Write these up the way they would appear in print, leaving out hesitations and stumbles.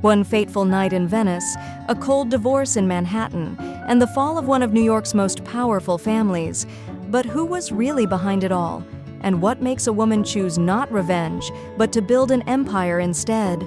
One fateful night in Venice, a cold divorce in Manhattan, and the fall of one of New York's most powerful families. But who was really behind it all? And what makes a woman choose not revenge, but to build an empire instead?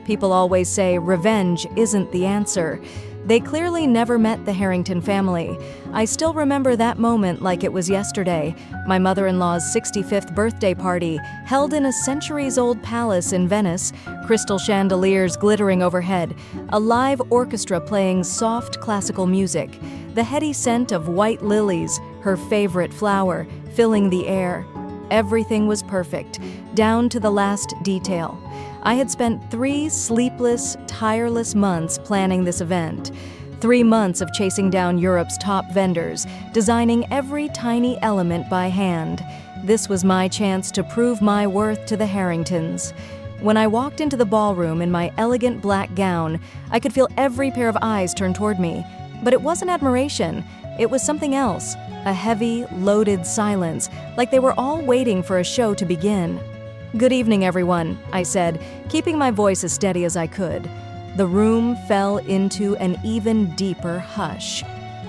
People always say revenge isn't the answer. They clearly never met the Harrington family. I still remember that moment like it was yesterday. My mother-in-law's 65th birthday party, held in a centuries-old palace in Venice, crystal chandeliers glittering overhead, a live orchestra playing soft classical music, the heady scent of white lilies, her favorite flower, filling the air. Everything was perfect, down to the last detail. I had spent 3 sleepless, tireless months planning this event. 3 months of chasing down Europe's top vendors, designing every tiny element by hand. This was my chance to prove my worth to the Harringtons. When I walked into the ballroom in my elegant black gown, I could feel every pair of eyes turn toward me. But it wasn't admiration, it was something else. A heavy, loaded silence, like they were all waiting for a show to begin. "Good evening, everyone," I said, keeping my voice as steady as I could. The room fell into an even deeper hush.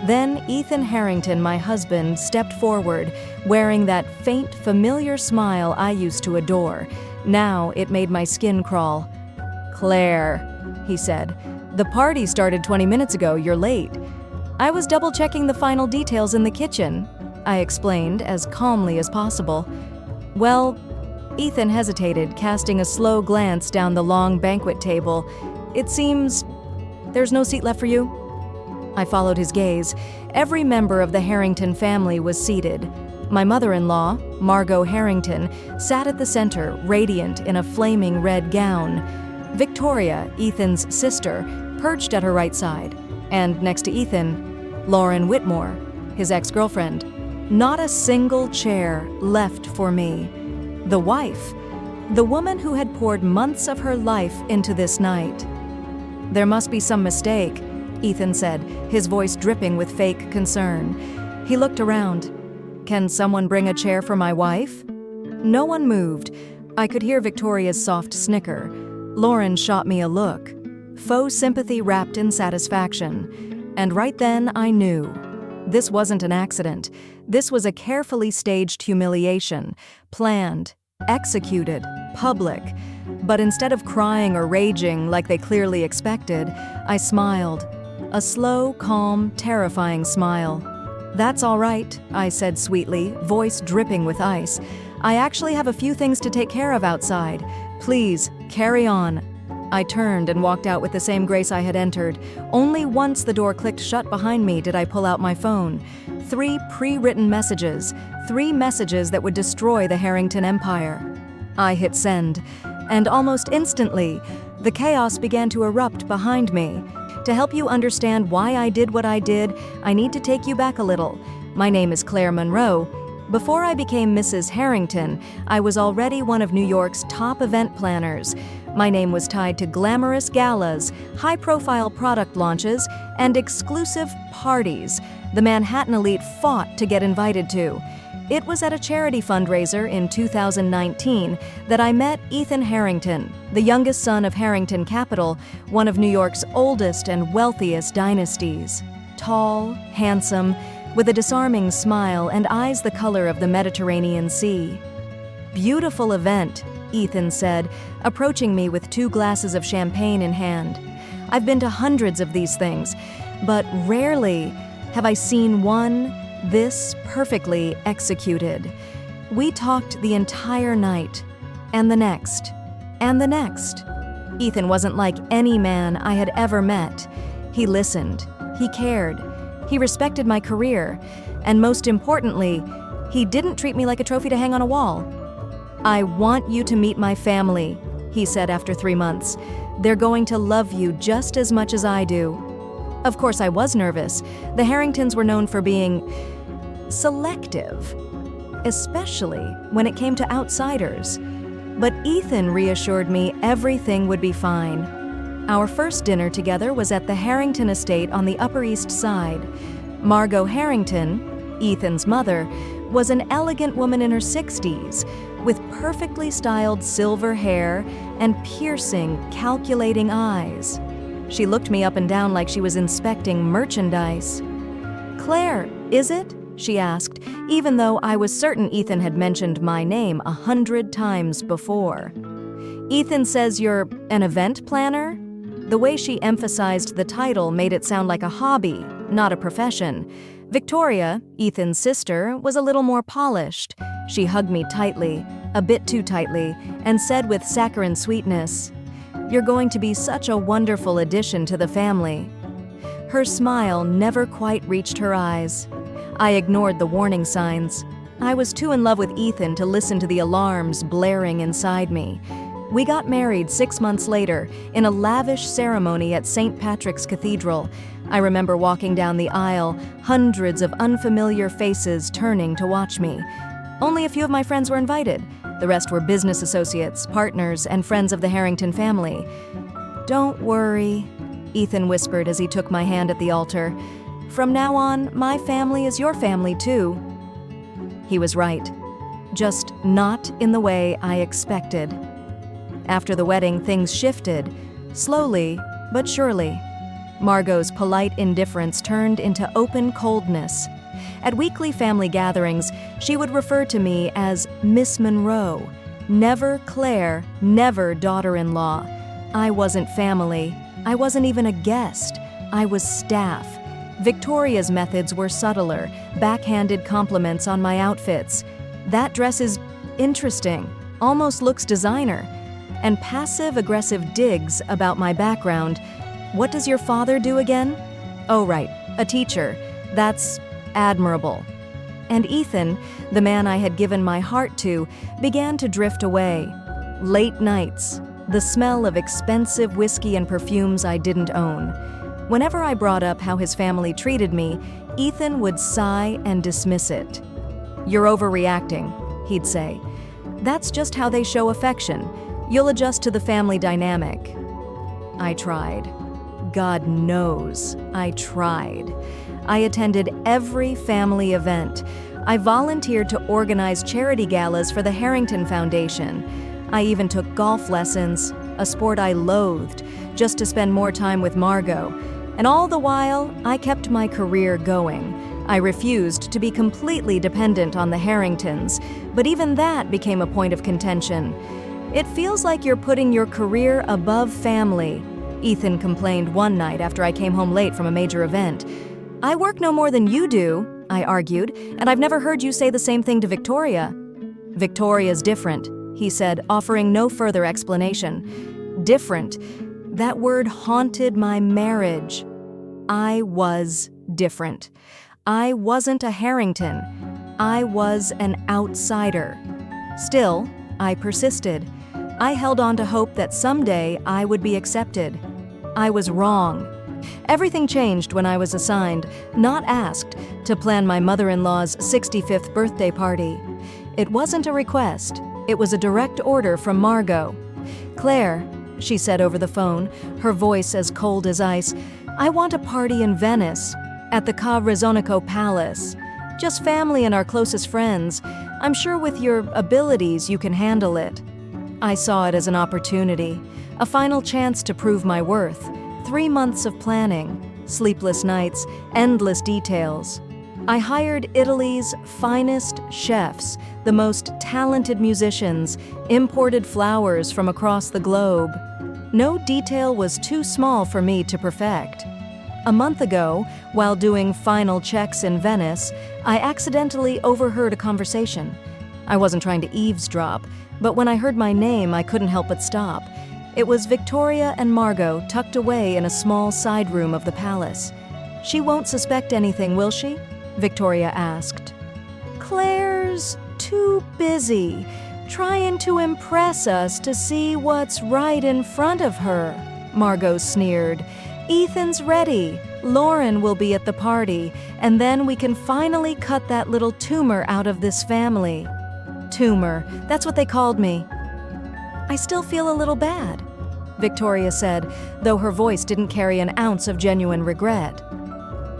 Then Ethan Harrington, my husband, stepped forward, wearing that faint, familiar smile I used to adore. Now it made my skin crawl. "Claire," he said, "the party started 20 minutes ago. You're late." "I was double-checking the final details in the kitchen," I explained as calmly as possible. "Well," Ethan hesitated, casting a slow glance down the long banquet table. "It seems there's no seat left for you?" I followed his gaze. Every member of the Harrington family was seated. My mother-in-law, Margot Harrington, sat at the center, radiant in a flaming red gown. Victoria, Ethan's sister, perched at her right side. And next to Ethan, Lauren Whitmore, his ex-girlfriend. Not a single chair left for me. The wife, the woman who had poured months of her life into this night. "There must be some mistake," Ethan said, his voice dripping with fake concern. He looked around. "Can someone bring a chair for my wife?" No one moved. I could hear Victoria's soft snicker. Lauren shot me a look, faux sympathy wrapped in satisfaction. And right then I knew. This wasn't an accident. This was a carefully staged humiliation, planned, executed, public. But instead of crying or raging like they clearly expected, I smiled. A slow, calm, terrifying smile. "That's all right," I said sweetly, voice dripping with ice. "I actually have a few things to take care of outside. Please, carry on." I turned and walked out with the same grace I had entered. Only once the door clicked shut behind me did I pull out my phone. 3 pre-written messages. 3 messages that would destroy the Harrington Empire. I hit send, and almost instantly, the chaos began to erupt behind me. To help you understand why I did what I did, I need to take you back a little. My name is Claire Monroe. Before I became Mrs. Harrington, I was already one of New York's top event planners. My name was tied to glamorous galas, high-profile product launches, and exclusive parties the Manhattan elite fought to get invited to. It was at a charity fundraiser in 2019 that I met Ethan Harrington, the youngest son of Harrington Capital, one of New York's oldest and wealthiest dynasties. Tall, handsome, with a disarming smile and eyes the color of the Mediterranean Sea. "Beautiful event," Ethan said, approaching me with 2 glasses of champagne in hand. "I've been to hundreds of these things, but rarely have I seen one this perfectly executed." We talked the entire night, and the next, and the next. Ethan wasn't like any man I had ever met. He listened, he cared, he respected my career, and most importantly, he didn't treat me like a trophy to hang on a wall. "I want you to meet my family," he said after 3 months. "They're going to love you just as much as I do." Of course, I was nervous. The Harringtons were known for being selective, especially when it came to outsiders. But Ethan reassured me everything would be fine. Our first dinner together was at the Harrington estate on the Upper East Side. Margot Harrington, Ethan's mother, was an elegant woman in her 60s, with perfectly styled silver hair and piercing, calculating eyes. She looked me up and down like she was inspecting merchandise. "Claire, is it?" she asked, even though I was certain Ethan had mentioned my name 100 times before. "Ethan says you're an event planner?" The way she emphasized the title made it sound like a hobby, not a profession. Victoria, Ethan's sister, was a little more polished. She hugged me tightly, a bit too tightly, and said with saccharine sweetness, "You're going to be such a wonderful addition to the family." Her smile never quite reached her eyes. I ignored the warning signs. I was too in love with Ethan to listen to the alarms blaring inside me. We got married 6 months later in a lavish ceremony at St. Patrick's Cathedral. I remember walking down the aisle, hundreds of unfamiliar faces turning to watch me. Only a few of my friends were invited. The rest were business associates, partners, and friends of the Harrington family. "Don't worry," Ethan whispered as he took my hand at the altar. "From now on, my family is your family too." He was right. Just not in the way I expected. After the wedding, things shifted, slowly but surely. Margot's polite indifference turned into open coldness. At weekly family gatherings, she would refer to me as Miss Monroe, never Claire, never daughter-in-law. I wasn't family. I wasn't even a guest. I was staff. Victoria's methods were subtler, backhanded compliments on my outfits. "That dress is interesting, almost looks designer." And passive-aggressive digs about my background. "What does your father do again?" "Oh, right, a teacher. That's admirable." And Ethan, the man I had given my heart to, began to drift away. Late nights, the smell of expensive whiskey and perfumes I didn't own. Whenever I brought up how his family treated me, Ethan would sigh and dismiss it. "You're overreacting," he'd say. "That's just how they show affection. You'll adjust to the family dynamic." I tried. God knows I tried. I attended every family event. I volunteered to organize charity galas for the Harrington Foundation. I even took golf lessons, a sport I loathed, just to spend more time with Margot. And all the while, I kept my career going. I refused to be completely dependent on the Harringtons, but even that became a point of contention. "It feels like you're putting your career above family," Ethan complained one night after I came home late from a major event. "I work no more than you do," I argued, "and I've never heard you say the same thing to Victoria." "Victoria's different," he said, offering no further explanation. Different. That word haunted my marriage. I was different. I wasn't a Harrington. I was an outsider. Still, I persisted. I held on to hope that someday I would be accepted. I was wrong. Everything changed when I was assigned, not asked, to plan my mother-in-law's 65th birthday party. It wasn't a request. It was a direct order from Margot. "Claire," she said over the phone, her voice as cold as ice, "I want a party in Venice, at the Ca' Rezzonico Palace. Just family and our closest friends. I'm sure with your abilities you can handle it." I saw it as an opportunity, a final chance to prove my worth. 3 months of planning, sleepless nights, endless details. I hired Italy's finest chefs, the most talented musicians, imported flowers from across the globe. No detail was too small for me to perfect. A month ago, while doing final checks in Venice, I accidentally overheard a conversation. I wasn't trying to eavesdrop, but when I heard my name, I couldn't help but stop. It was Victoria and Margot tucked away in a small side room of the palace. "She won't suspect anything, will she?" Victoria asked. "Claire's too busy, trying to impress us to see what's right in front of her," Margot sneered. "Ethan's ready. Lauren will be at the party, and then we can finally cut that little tumor out of this family." Tumor, that's what they called me. "I still feel a little bad," Victoria said, though her voice didn't carry an ounce of genuine regret.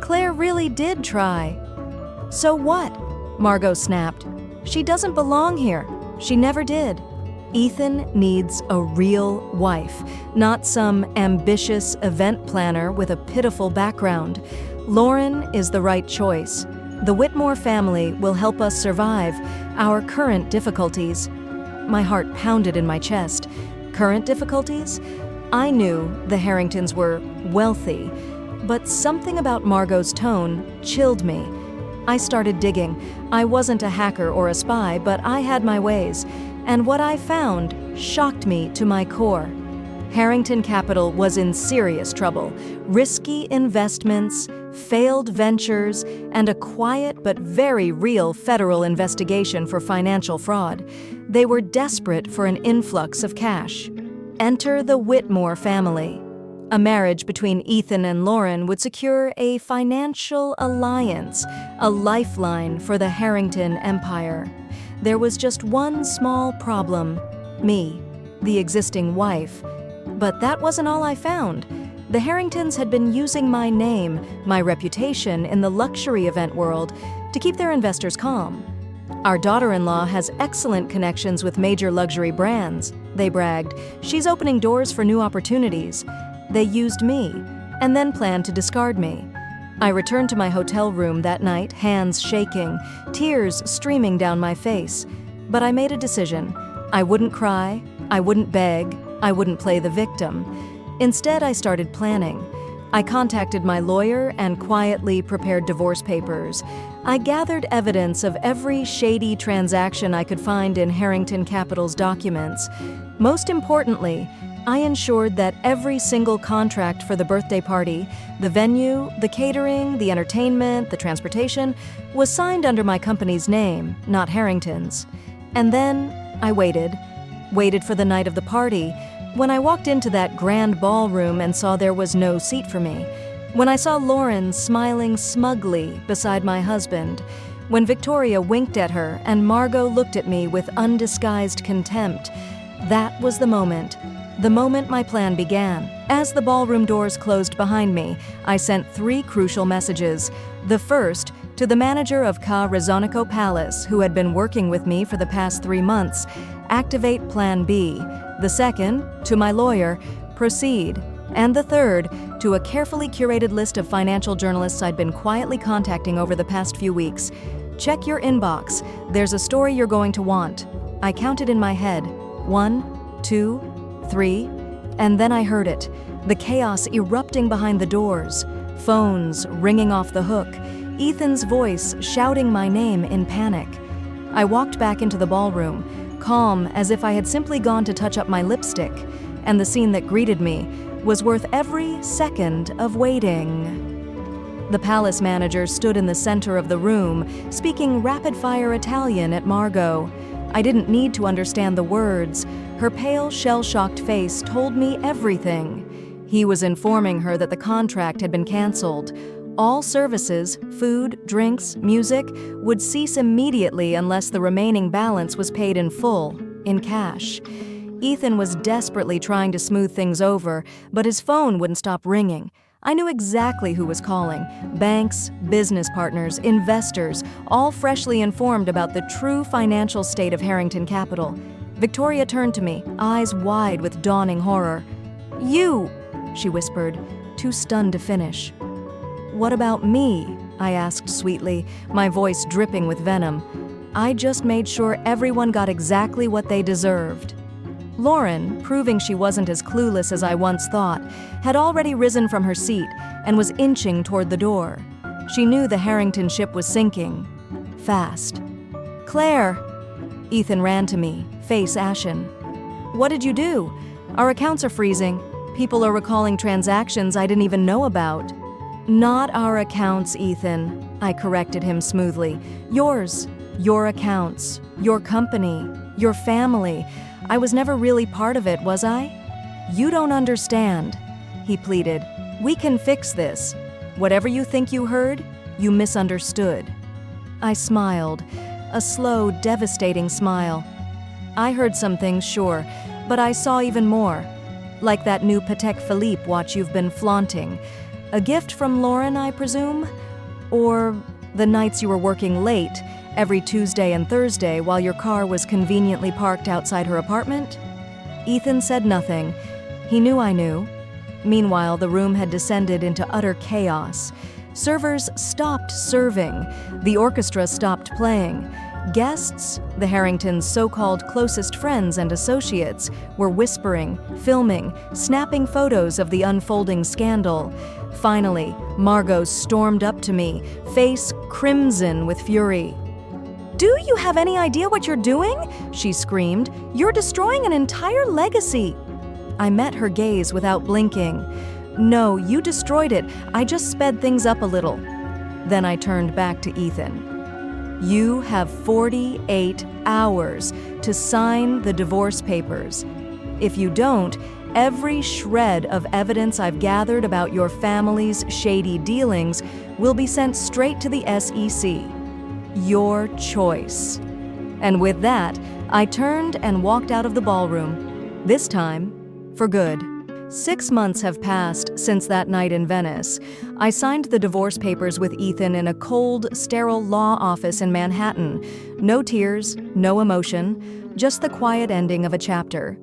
"Claire really did try." "So what?" Margot snapped. "She doesn't belong here. She never did. Ethan needs a real wife, not some ambitious event planner with a pitiful background. Lauren is the right choice. The Whitmore family will help us survive our current difficulties. My heart pounded in my chest. Current difficulties? I knew the Harringtons were wealthy, but something about Margot's tone chilled me. I started digging. I wasn't a hacker or a spy, but I had my ways, and what I found shocked me to my core. Harrington Capital was in serious trouble. Risky investments, failed ventures, and a quiet but very real federal investigation for financial fraud. They were desperate for an influx of cash. Enter the Whitmore family. A marriage between Ethan and Lauren would secure a financial alliance, a lifeline for the Harrington empire. There was just one small problem: me, the existing wife. But that wasn't all I found. The Harringtons had been using my name, my reputation in the luxury event world, to keep their investors calm. Our daughter-in-law has excellent connections with major luxury brands, they bragged. She's opening doors for new opportunities. They used me, and then planned to discard me. I returned to my hotel room that night, hands shaking, tears streaming down my face. But I made a decision. I wouldn't cry, I wouldn't beg, I wouldn't play the victim. Instead, I started planning. I contacted my lawyer and quietly prepared divorce papers. I gathered evidence of every shady transaction I could find in Harrington Capital's documents. Most importantly, I ensured that every single contract for the birthday party, the venue, the catering, the entertainment, the transportation, was signed under my company's name, not Harrington's. And then I waited for the night of the party, when I walked into that grand ballroom and saw there was no seat for me. When I saw Lauren smiling smugly beside my husband. When Victoria winked at her and Margot looked at me with undisguised contempt. That was the moment my plan began. As the ballroom doors closed behind me, I sent 3 crucial messages. The first, to the manager of Ka Rezonico Palace, who had been working with me for the past 3 months. Activate Plan B. The second, to my lawyer, proceed. And the third, to a carefully curated list of financial journalists I'd been quietly contacting over the past few weeks. Check your inbox. There's a story you're going to want. I counted in my head. 1, 2, 3, and then I heard it. The chaos erupting behind the doors. Phones ringing off the hook. Ethan's voice shouting my name in panic. I walked back into the ballroom, calm as if I had simply gone to touch up my lipstick, and the scene that greeted me was worth every second of waiting. The palace manager stood in the center of the room, speaking rapid-fire Italian at Margot. I didn't need to understand the words. Her pale, shell-shocked face told me everything. He was informing her that the contract had been canceled. All services, food, drinks, music, would cease immediately unless the remaining balance was paid in full, in cash. Ethan was desperately trying to smooth things over, but his phone wouldn't stop ringing. I knew exactly who was calling. Banks, business partners, investors, all freshly informed about the true financial state of Harrington Capital. Victoria turned to me, eyes wide with dawning horror. "You!" she whispered, too stunned to finish. "What about me?" I asked sweetly, my voice dripping with venom. I just made sure everyone got exactly what they deserved. Lauren, proving she wasn't as clueless as I once thought, had already risen from her seat and was inching toward the door. She knew the Harrington ship was sinking. Fast. "Claire!" Ethan ran to me, face ashen. "What did you do? Our accounts are freezing. People are recalling transactions I didn't even know about." "Not our accounts, Ethan," I corrected him smoothly. "Yours. Your accounts. Your company. Your family. I was never really part of it, was I?" "You don't understand," he pleaded. "We can fix this. Whatever you think you heard, you misunderstood." I smiled, a slow, devastating smile. "I heard some things, sure, but I saw even more. Like that new Patek Philippe watch you've been flaunting. A gift from Lauren, I presume? Or the nights you were working late every Tuesday and Thursday while your car was conveniently parked outside her apartment? Ethan said nothing. He knew I knew. Meanwhile, the room had descended into utter chaos. Servers stopped serving. The orchestra stopped playing. Guests, the Harringtons' so-called closest friends and associates, were whispering, filming, snapping photos of the unfolding scandal. Finally, Margot stormed up to me, face crimson with fury. "Do you have any idea what you're doing?" she screamed. "You're destroying an entire legacy." I met her gaze without blinking. "No, you destroyed it. I just sped things up a little." Then I turned back to Ethan. "You have 48 hours to sign the divorce papers. If you don't, every shred of evidence I've gathered about your family's shady dealings will be sent straight to the SEC. Your choice." And with that, I turned and walked out of the ballroom. This time, for good. 6 months have passed since that night in Venice. I signed the divorce papers with Ethan in a cold, sterile law office in Manhattan. No tears, no emotion, just the quiet ending of a chapter.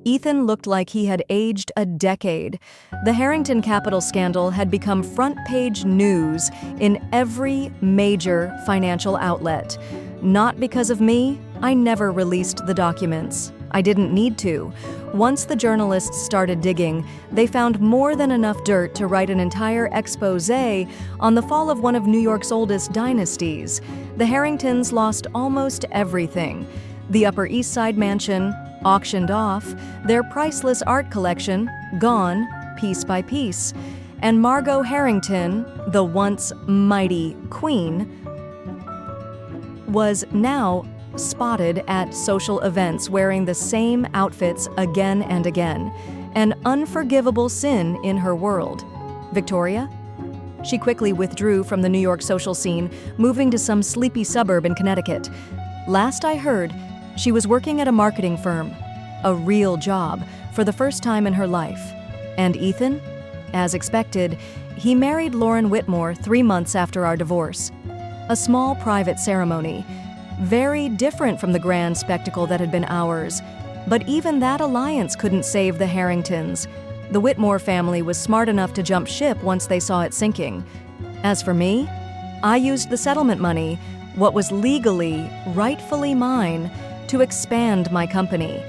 Ethan looked like he had aged a decade. The Harrington Capital scandal had become front-page news in every major financial outlet. Not because of me, I never released the documents. I didn't need to. Once the journalists started digging, they found more than enough dirt to write an entire exposé on the fall of one of New York's oldest dynasties. The Harringtons lost almost everything. The Upper East Side mansion, auctioned off, their priceless art collection, gone, piece by piece. And Margot Harrington, the once mighty queen, was now spotted at social events wearing the same outfits again and again. An unforgivable sin in her world. Victoria? She quickly withdrew from the New York social scene, moving to some sleepy suburb in Connecticut. Last I heard, she was working at a marketing firm. A real job, for the first time in her life. And Ethan? As expected, he married Lauren Whitmore 3 months after our divorce. A small private ceremony. Very different from the grand spectacle that had been ours. But even that alliance couldn't save the Harringtons. The Whitmore family was smart enough to jump ship once they saw it sinking. As for me, I used the settlement money, what was legally, rightfully mine, to expand my company.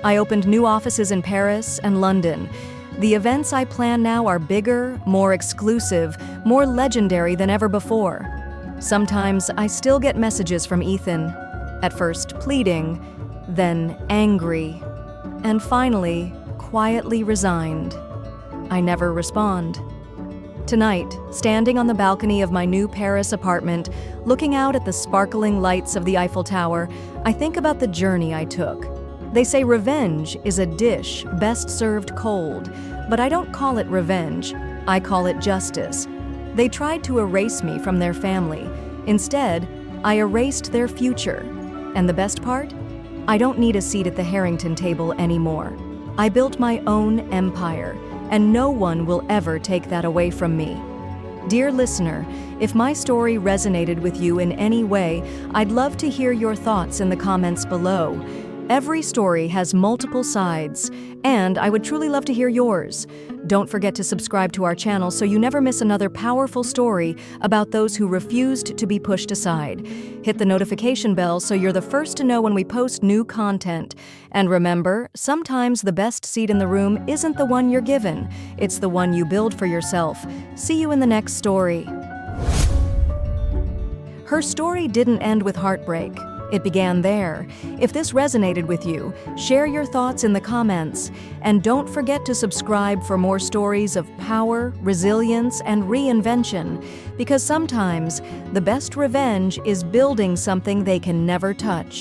I opened new offices in Paris and London. The events I plan now are bigger, more exclusive, more legendary than ever before. Sometimes I still get messages from Ethan, at first pleading, then angry, and finally, quietly resigned. I never respond. Tonight, standing on the balcony of my new Paris apartment, looking out at the sparkling lights of the Eiffel Tower, I think about the journey I took. They say revenge is a dish best served cold, but I don't call it revenge, I call it justice. They tried to erase me from their family. Instead, I erased their future. And the best part? I don't need a seat at the Harrington table anymore. I built my own empire, and no one will ever take that away from me. Dear listener, if my story resonated with you in any way, I'd love to hear your thoughts in the comments below. Every story has multiple sides, and I would truly love to hear yours. Don't forget to subscribe to our channel so you never miss another powerful story about those who refused to be pushed aside. Hit the notification bell so you're the first to know when we post new content. And remember, sometimes the best seat in the room isn't the one you're given, it's the one you build for yourself. See you in the next story. Her story didn't end with heartbreak. It began there. If this resonated with you, share your thoughts in the comments. And don't forget to subscribe for more stories of power, resilience, and reinvention. Because sometimes, the best revenge is building something they can never touch.